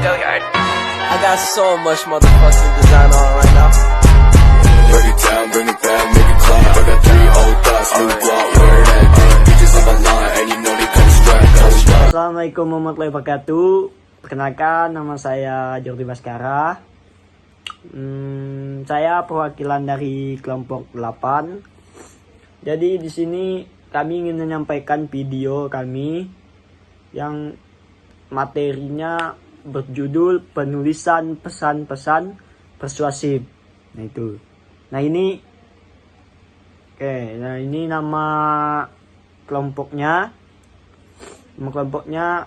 Billiard. I got so much motherfucking design on right now. Break it down, bring it back, make it clap. I got 3 old thoughts, new block, where that bitches on my line, and you know they come strap. Assalamualaikum warahmatullahi wabarakatuh. Perkenalkan, nama saya Jordi Baskara. Saya perwakilan dari kelompok 8. Jadi di sini kami ingin menyampaikan video kami yang materinya berjudul penulisan pesan-pesan persuasif. Nah itu. Nah ini nama kelompoknya. Nama kelompoknya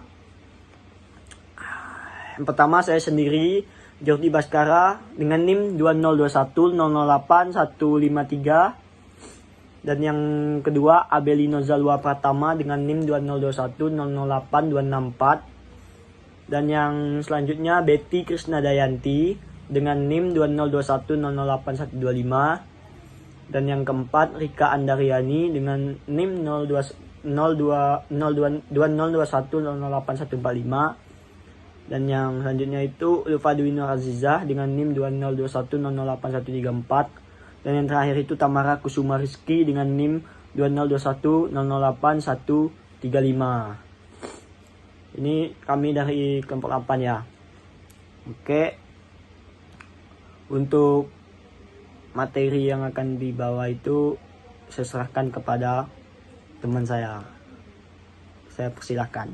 yang pertama saya sendiri, Jordi Baskara dengan NIM 2021008153. Dan yang kedua Abelino Zalwa Pratama dengan NIM 2021008264. Dan yang selanjutnya Betty Krisnadayanti dengan NIM 2021008125. Dan yang keempat Rika Andariani dengan NIM 2021008145. Dan yang selanjutnya itu Ulfaduino Azizah dengan NIM 2021008134. Dan yang terakhir itu Tamara Kusuma Rizky dengan NIM 2021008135. Ini kami dari kelompok 8 ya. Oke. Untuk materi yang akan dibawa itu saya serahkan kepada teman saya. Saya persilahkan.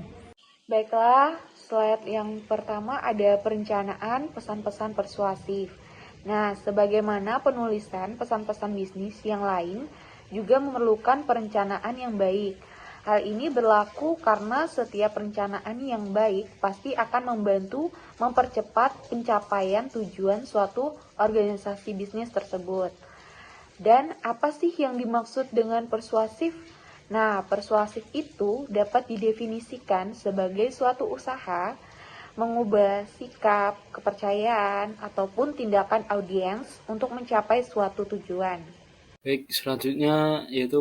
Baiklah, slide yang pertama ada perencanaan pesan-pesan persuasif. Nah, sebagaimana penulisan pesan-pesan bisnis yang lain juga memerlukan perencanaan yang baik. Hal ini berlaku karena setiap perencanaan yang baik pasti akan membantu mempercepat pencapaian tujuan suatu organisasi bisnis tersebut. Dan apa sih yang dimaksud dengan persuasif? Nah, persuasif itu dapat didefinisikan sebagai suatu usaha mengubah sikap, kepercayaan, ataupun tindakan audiens untuk mencapai suatu tujuan. Baik, selanjutnya yaitu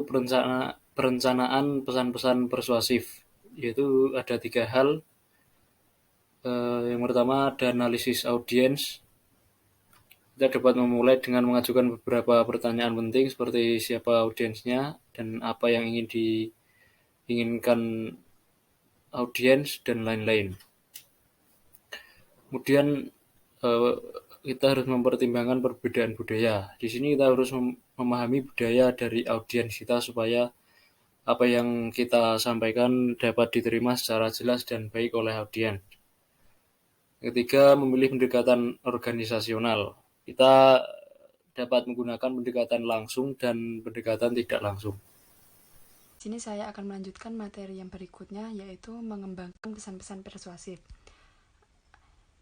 perencanaan pesan-pesan persuasif. Yaitu ada 3 hal. Yang pertama ada analisis audiens. Kita dapat memulai dengan mengajukan beberapa pertanyaan penting seperti siapa audiensnya dan apa yang ingin diinginkan audiens dan lain-lain. Kemudian kita harus mempertimbangkan perbedaan budaya. Di sini kita harus memahami budaya dari audiens kita supaya apa yang kita sampaikan dapat diterima secara jelas dan baik oleh audiens. Ketiga, memilih pendekatan organisasional. Kita dapat menggunakan pendekatan langsung dan pendekatan tidak langsung. Di sini saya akan melanjutkan materi yang berikutnya, yaitu mengembangkan pesan-pesan persuasif.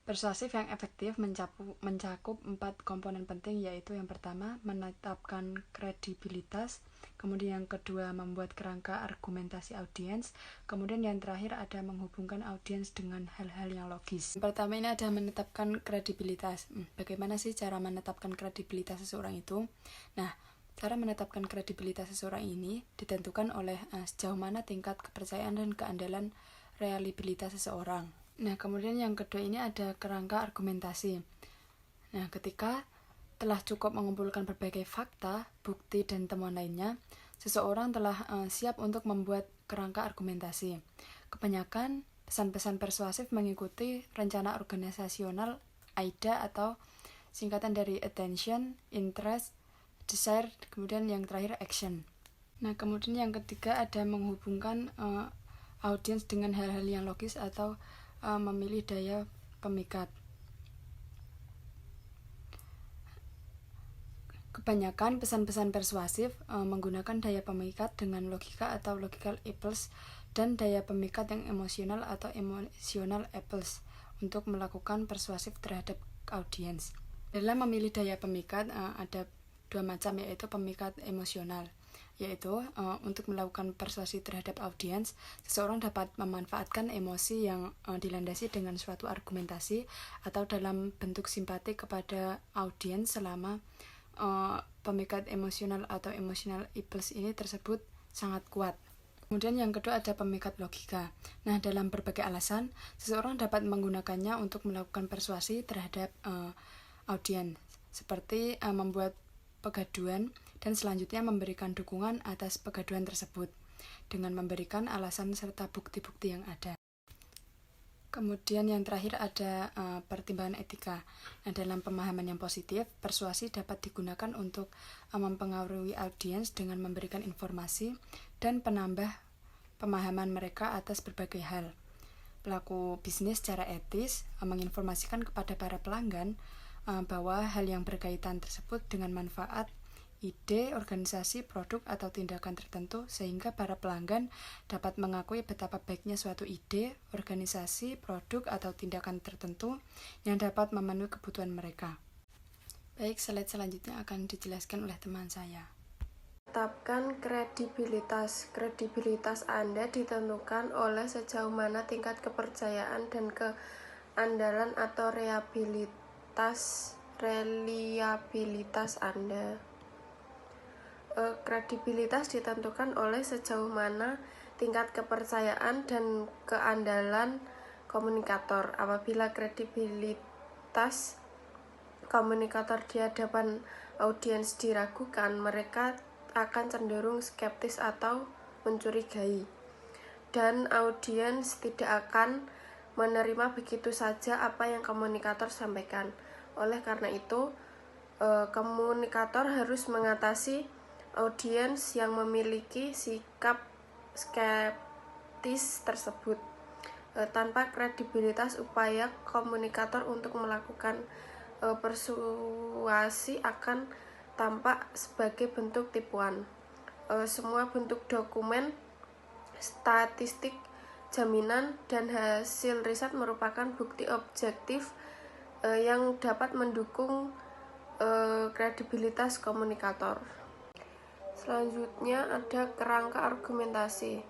Persuasif yang efektif mencakup 4 komponen penting, yaitu yang pertama menetapkan kredibilitas, kemudian yang kedua membuat kerangka argumentasi audiens, kemudian yang terakhir ada menghubungkan audiens dengan hal-hal yang logis. Yang pertama ini ada menetapkan kredibilitas. Bagaimana sih cara menetapkan kredibilitas seseorang itu? Nah, cara menetapkan kredibilitas seseorang ini ditentukan oleh sejauh mana tingkat kepercayaan dan keandalan reliabilitas seseorang. Nah, kemudian yang kedua ini ada kerangka argumentasi. Nah, ketika telah cukup mengumpulkan berbagai fakta, bukti, dan temuan lainnya, seseorang telah siap untuk membuat kerangka argumentasi. Kebanyakan pesan-pesan persuasif mengikuti rencana organisasional AIDA atau singkatan dari attention, interest, desire, kemudian yang terakhir action. Nah, kemudian yang ketiga ada menghubungkan audiens dengan hal-hal yang logis atau memilih daya pemikat. Kebanyakan pesan-pesan persuasif menggunakan daya pemikat dengan logika atau logical impulse dan daya pemikat yang emosional atau emotional impulse untuk melakukan persuasif terhadap audiens. Dalam memilih daya pemikat ada 2 macam, yaitu pemikat emosional, yaitu untuk melakukan persuasi terhadap audiens, seseorang dapat memanfaatkan emosi yang dilandasi dengan suatu argumentasi atau dalam bentuk simpati kepada audiens selama pemikat emosional atau emotional impulse ini tersebut sangat kuat. Kemudian yang kedua ada pemikat logika. Nah, dalam berbagai alasan, seseorang dapat menggunakannya untuk melakukan persuasi terhadap audiens, seperti membuat pegaduan dan selanjutnya memberikan dukungan atas pegaduan tersebut dengan memberikan alasan serta bukti-bukti yang ada. Kemudian yang terakhir ada pertimbangan etika. Nah, dalam pemahaman yang positif, persuasi dapat digunakan untuk mempengaruhi audiens dengan memberikan informasi dan penambah pemahaman mereka atas berbagai hal. Pelaku bisnis secara etis menginformasikan kepada para pelanggan bahwa hal yang berkaitan tersebut dengan manfaat, ide, organisasi, produk, atau tindakan tertentu sehingga para pelanggan dapat mengakui betapa baiknya suatu ide, organisasi, produk, atau tindakan tertentu yang dapat memenuhi kebutuhan mereka. Baik, slide selanjutnya akan dijelaskan oleh teman saya. Tetapkan kredibilitas. Kredibilitas Anda ditentukan oleh sejauh mana tingkat kepercayaan dan keandalan atau reliabilitas Anda. Kredibilitas ditentukan oleh sejauh mana tingkat kepercayaan dan keandalan komunikator. Apabila kredibilitas komunikator di hadapan audiens diragukan, mereka akan cenderung skeptis atau mencurigai, dan audiens tidak akan menerima begitu saja apa yang komunikator sampaikan. Oleh karena itu, komunikator harus mengatasi audiens yang memiliki sikap skeptis tersebut. Tanpa kredibilitas, upaya komunikator untuk melakukan persuasi akan tampak sebagai bentuk tipuan. Semua bentuk dokumen, statistik, jaminan, dan hasil riset merupakan bukti objektif yang dapat mendukung kredibilitas komunikator. Selanjutnya ada kerangka argumentasi.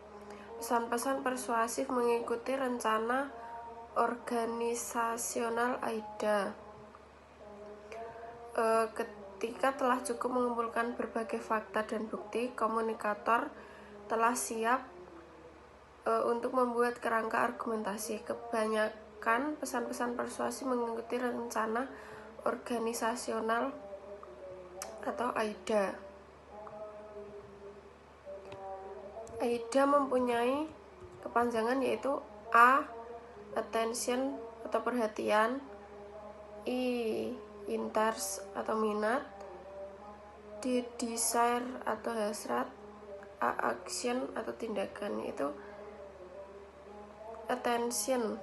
Pesan-pesan persuasif mengikuti rencana organisasional AIDA. Ketika telah cukup mengumpulkan berbagai fakta dan bukti, komunikator telah siap untuk membuat kerangka argumentasi. Kebanyakan pesan-pesan persuasi mengikuti rencana organisasional atau AIDA. AIDA mempunyai kepanjangan yaitu A. Attention atau perhatian, I. Interest atau minat, D. Desire atau hasrat, A. Action atau tindakan. Yaitu attention,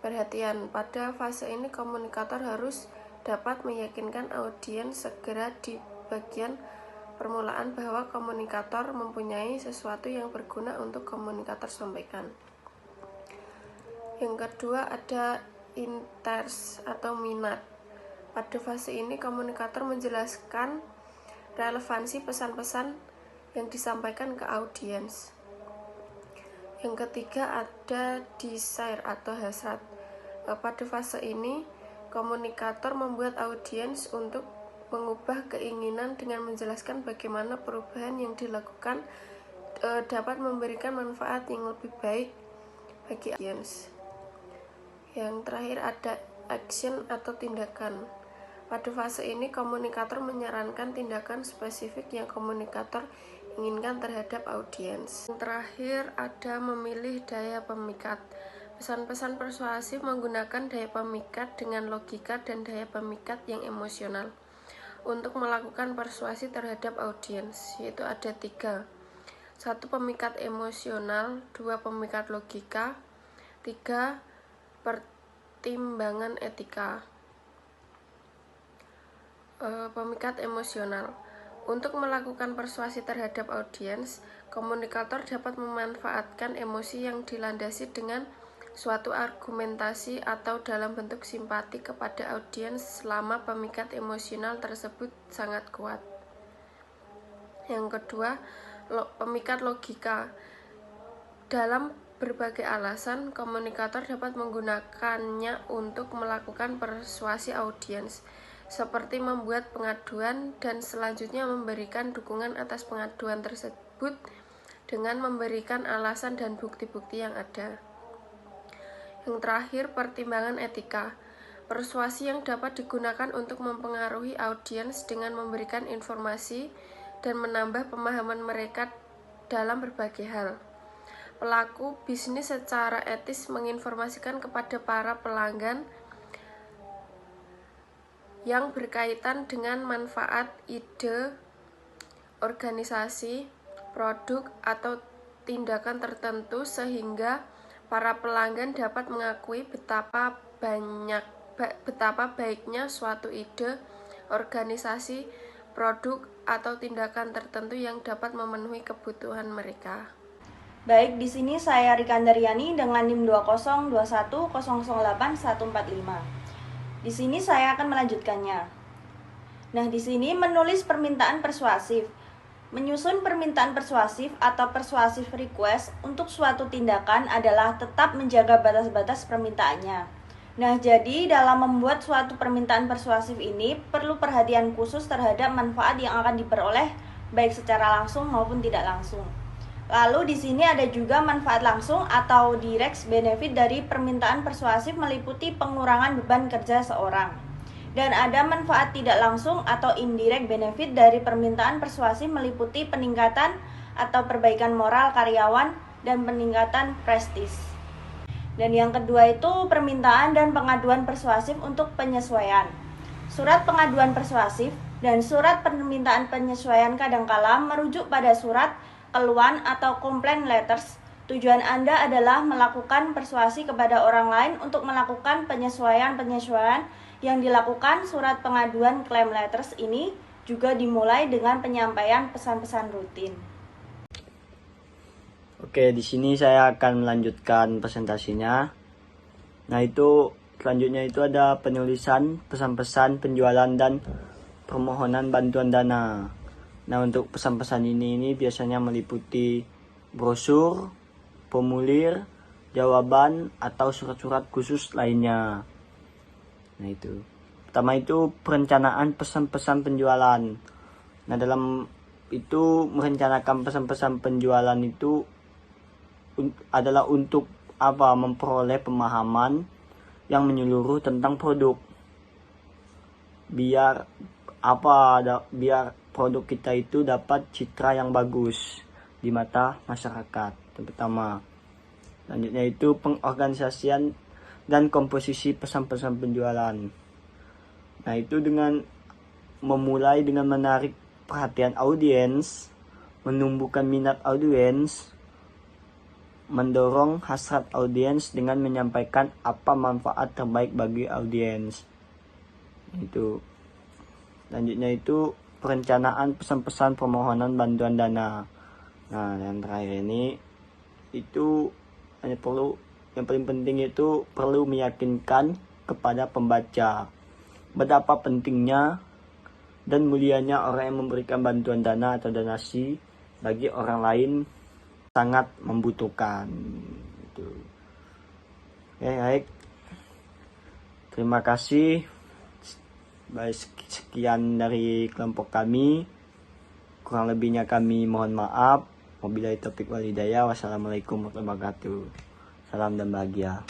perhatian. Pada fase ini komunikator harus dapat meyakinkan audiens segera di bagian permulaan bahwa komunikator mempunyai sesuatu yang berguna untuk komunikator sampaikan. Yang kedua ada interest atau minat. Pada fase ini komunikator menjelaskan relevansi pesan-pesan yang disampaikan ke audiens. Yang ketiga ada desire atau hasrat. Pada fase ini komunikator membuat audiens untuk mengubah keinginan dengan menjelaskan bagaimana perubahan yang dilakukan dapat memberikan manfaat yang lebih baik bagi audiens. Yang terakhir ada action atau tindakan. Pada fase ini komunikator menyarankan tindakan spesifik yang komunikator inginkan terhadap audiens. Yang terakhir ada memilih daya pemikat. Pesan-pesan persuasif menggunakan daya pemikat dengan logika dan daya pemikat yang emosional untuk melakukan persuasi terhadap audiens, yaitu ada 3. 1. Pemikat emosional, 2. Pemikat logika, 3. Pertimbangan etika. Pemikat emosional. Untuk melakukan persuasi terhadap audiens, komunikator dapat memanfaatkan emosi yang dilandasi dengan suatu argumentasi atau dalam bentuk simpati kepada audiens selama pemikat emosional tersebut sangat kuat. Yang kedua, pemikat logika. Dalam berbagai alasan, komunikator dapat menggunakannya untuk melakukan persuasi audiens, seperti membuat pengaduan dan selanjutnya memberikan dukungan atas pengaduan tersebut dengan memberikan alasan dan bukti-bukti yang ada. Yang terakhir, pertimbangan etika. Persuasi yang dapat digunakan untuk mempengaruhi audiens dengan memberikan informasi dan menambah pemahaman mereka dalam berbagai hal. Pelaku bisnis secara etis menginformasikan kepada para pelanggan yang berkaitan dengan manfaat, ide, organisasi, produk, atau tindakan tertentu sehingga para pelanggan dapat mengakui betapa baiknya suatu ide, organisasi, produk, atau tindakan tertentu yang dapat memenuhi kebutuhan mereka. Baik, di sini saya Rika Andaryani dengan NIM 20210081145. Di sini saya akan melanjutkannya. Nah, di sini menulis permintaan persuasif. Menyusun permintaan persuasif atau persuasive request untuk suatu tindakan adalah tetap menjaga batas-batas permintaannya. Nah, jadi dalam membuat suatu permintaan persuasif ini perlu perhatian khusus terhadap manfaat yang akan diperoleh baik secara langsung maupun tidak langsung. Lalu di sini ada juga manfaat langsung atau direct benefit dari permintaan persuasif meliputi pengurangan beban kerja seorang. Dan ada manfaat tidak langsung atau indirect benefit dari permintaan persuasif meliputi peningkatan atau perbaikan moral karyawan dan peningkatan prestis. Dan yang kedua itu permintaan dan pengaduan persuasif untuk penyesuaian. Surat pengaduan persuasif dan surat permintaan penyesuaian kadangkala merujuk pada surat keluhan atau complaint letters. Tujuan Anda adalah melakukan persuasi kepada orang lain untuk melakukan penyesuaian-penyesuaian yang dilakukan. Surat pengaduan claim letters ini juga dimulai dengan penyampaian pesan-pesan rutin. Oke, di sini saya akan melanjutkan presentasinya. Nah, itu selanjutnya itu ada penulisan pesan-pesan penjualan dan permohonan bantuan dana. Nah, untuk pesan-pesan ini biasanya meliputi brosur, formulir, jawaban, atau surat-surat khusus lainnya. Nah, itu. Pertama itu perencanaan pesan-pesan penjualan. Nah, dalam itu merencanakan pesan-pesan penjualan itu adalah untuk apa? Memperoleh pemahaman yang menyeluruh tentang produk. Biar produk kita itu dapat citra yang bagus di mata masyarakat. Yang pertama. Selanjutnya itu pengorganisasian dan komposisi pesan-pesan penjualan. Nah, itu dengan memulai dengan menarik perhatian audiens, menumbuhkan minat audiens, mendorong hasrat audiens dengan menyampaikan apa manfaat terbaik bagi audiens. Itu. Selanjutnya itu perencanaan pesan-pesan permohonan bantuan dana. Nah, yang terakhir ini itu hanya yang paling penting itu perlu meyakinkan kepada pembaca betapa pentingnya dan mulianya orang yang memberikan bantuan dana atau donasi bagi orang lain sangat membutuhkan. Itu. Oke, baik. Terima kasih. Baik, sekian dari kelompok kami. Kurang lebihnya kami mohon maaf. Wabillahi taufiq wal hidayah. Wassalamualaikum warahmatullahi wabarakatuh. Salam dan bahagia.